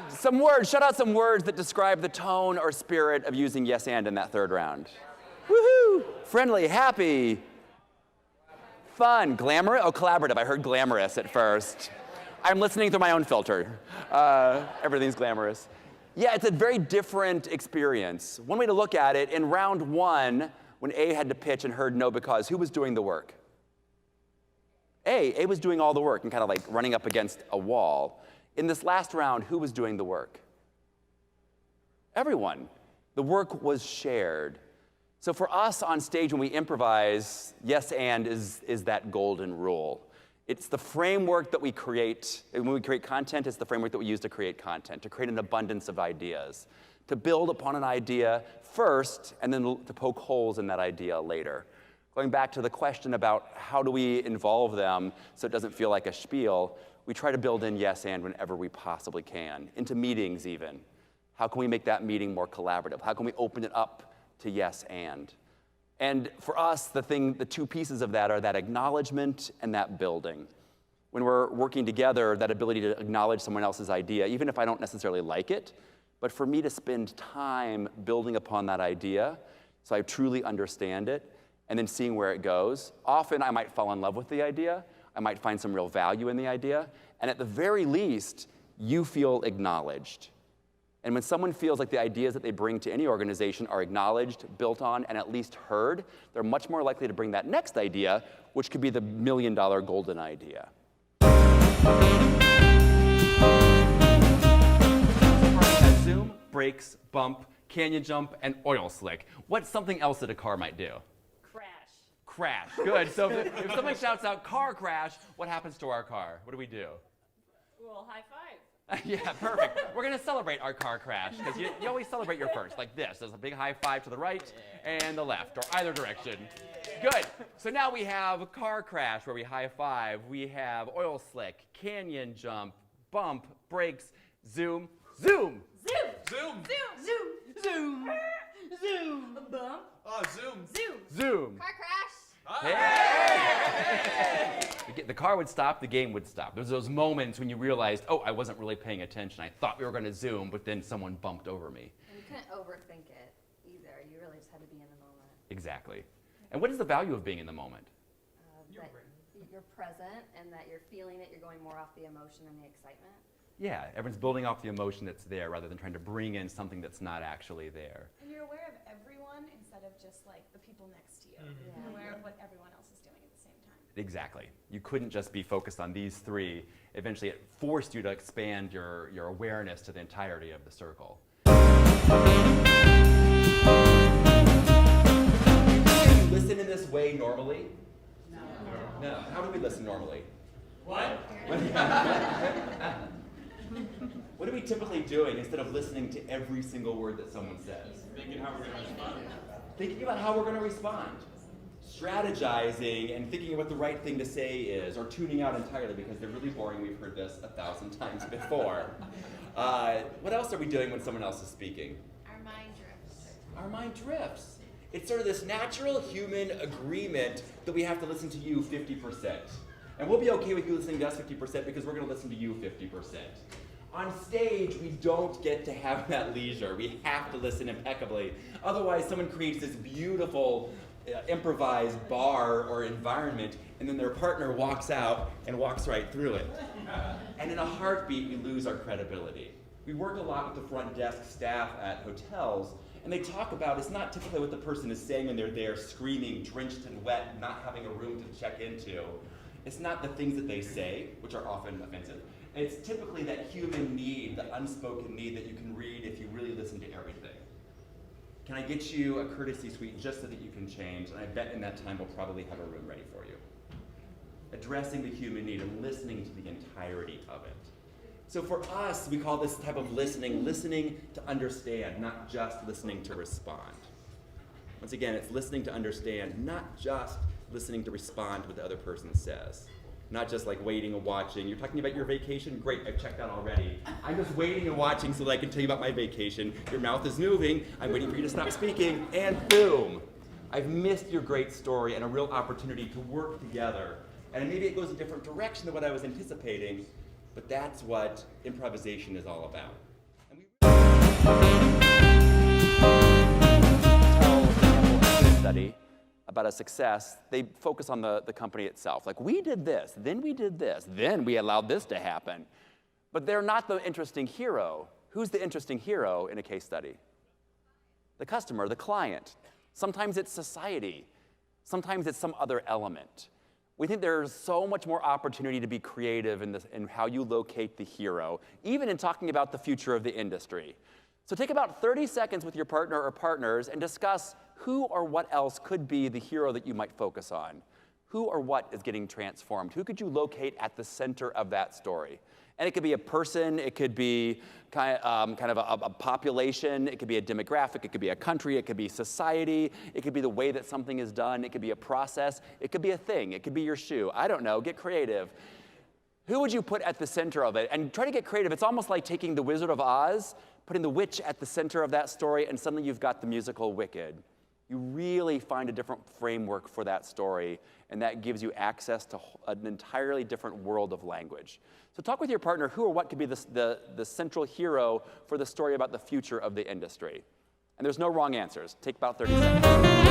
Some words, shout out some words that describe the tone or spirit of using yes and in that third round. Woohoo! Friendly, happy, fun, glamorous. Oh, collaborative. I heard glamorous at first. I'm listening through my own filter. Everything's glamorous. Yeah, it's a very different experience. One way to look at it, in round one, when A had to pitch and heard no because, who was doing the work? A was doing all the work and kind of like running up against a wall. In this last round, who was doing the work? Everyone. The work was shared. So for us on stage when we improvise, yes and is that golden rule. It's the framework that we create. When we create content, it's the framework that we use to create content, to create an abundance of ideas, to build upon an idea first and then to poke holes in that idea later. Going back to the question about how do we involve them so it doesn't feel like a spiel, we try to build in yes and whenever we possibly can, into meetings even. How can we make that meeting more collaborative? How can we open it up to yes and? And for us, the two pieces of that are that acknowledgement and that building. When we're working together, that ability to acknowledge someone else's idea, even if I don't necessarily like it, but for me to spend time building upon that idea so I truly understand it, and then seeing where it goes. Often I might fall in love with the idea, I might find some real value in the idea, and at the very least, you feel acknowledged. And when someone feels like the ideas that they bring to any organization are acknowledged, built on, and at least heard, they're much more likely to bring that next idea, which could be the million-dollar golden idea. Zoom, brakes, bump, canyon jump, and oil slick. What's something else that a car might do? Crash. Good. So if someone shouts out car crash, what happens to our car? What do we do? Well, high five. Yeah, perfect. We're going to celebrate our car crash because you always celebrate your first, like this. There's a big high five to the right and the left, or either direction. Good. So now we have a car crash where we high five. We have oil slick, canyon jump, bump, brakes, zoom, zoom. Zoom. Zoom. Zoom. Bump. Oh, zoom. Zoom. Car crash. Hey! The car would stop, the game would stop. There's those moments when you realized, oh, I wasn't really paying attention. I thought we were going to zoom, but then someone bumped over me. And you couldn't overthink it either. You really just had to be in the moment. Exactly. And what is the value of being in the moment? That you're present and that you're feeling it. You're going more off the emotion and the excitement. Yeah, everyone's building off the emotion that's there rather than trying to bring in something that's not actually there. And you're aware of everyone instead of just like the people next to you. Yeah. You're aware of what everyone else is doing at the same time. Exactly. You couldn't just be focused on these three. Eventually it forced you to expand your awareness to the entirety of the circle. Do you listen in this way normally? No. How do we listen normally? What? What are we typically doing instead of listening to every single word that someone says? Thinking how we're going to respond. Thinking about how we're going to respond. Strategizing and thinking what the right thing to say is, or tuning out entirely because they're really boring. We've heard this 1,000 times before. What else are we doing when someone else is speaking? Our mind drifts. Our mind drifts. It's sort of this natural human agreement that we have to listen to you 50%. And we'll be okay with you listening to us 50% because we're going to listen to you 50%. On stage, we don't get to have that leisure. We have to listen impeccably. Otherwise, someone creates this beautiful improvised bar or environment, and then their partner walks out and walks right through it. And in a heartbeat, we lose our credibility. We work a lot with the front desk staff at hotels, and they talk about it's not typically what the person is saying when they're there screaming, drenched and wet, not having a room to check into. It's not the things that they say, which are often offensive. It's typically that human need, the unspoken need that you can read if you really listen to everything. Can I get you a courtesy suite just so that you can change? And I bet in that time we'll probably have a room ready for you. Addressing the human need and listening to the entirety of it. So for us, we call this type of listening to understand, not just listening to respond. Once again, it's listening to understand, not just listening to respond to what the other person says. Not just like waiting and watching. You're talking about your vacation? Great, I've checked out already. I'm just waiting and watching so that I can tell you about my vacation. Your mouth is moving. I'm waiting for you to stop speaking, and boom. I've missed your great story and a real opportunity to work together. And maybe it goes a different direction than what I was anticipating, But that's what improvisation is all about. And we tell a study about a success, they focus on the company itself. Like, we did this, then we did this, then we allowed this to happen. But they're not the interesting hero. Who's the interesting hero in a case study? The customer, the client. Sometimes it's society. Sometimes it's some other element. We think there's so much more opportunity to be creative in how you locate the hero, even in talking about the future of the industry. So take about 30 seconds with your partner or partners and discuss who or what else could be the hero that you might focus on. Who or what is getting transformed? Who could you locate at the center of that story? And it could be a person, it could be kind of a population, it could be a demographic, it could be a country, it could be society, it could be the way that something is done, it could be a process, it could be a thing, it could be your shoe. I don't know, get creative. Who would you put at the center of it? And try to get creative. It's almost like taking the Wizard of Oz, putting the witch at the center of that story, and suddenly you've got the musical Wicked. You really find a different framework for that story, and that gives you access to an entirely different world of language. So talk with your partner who or what could be the central hero for the story about the future of the industry. And there's no wrong answers. Take about 30 seconds.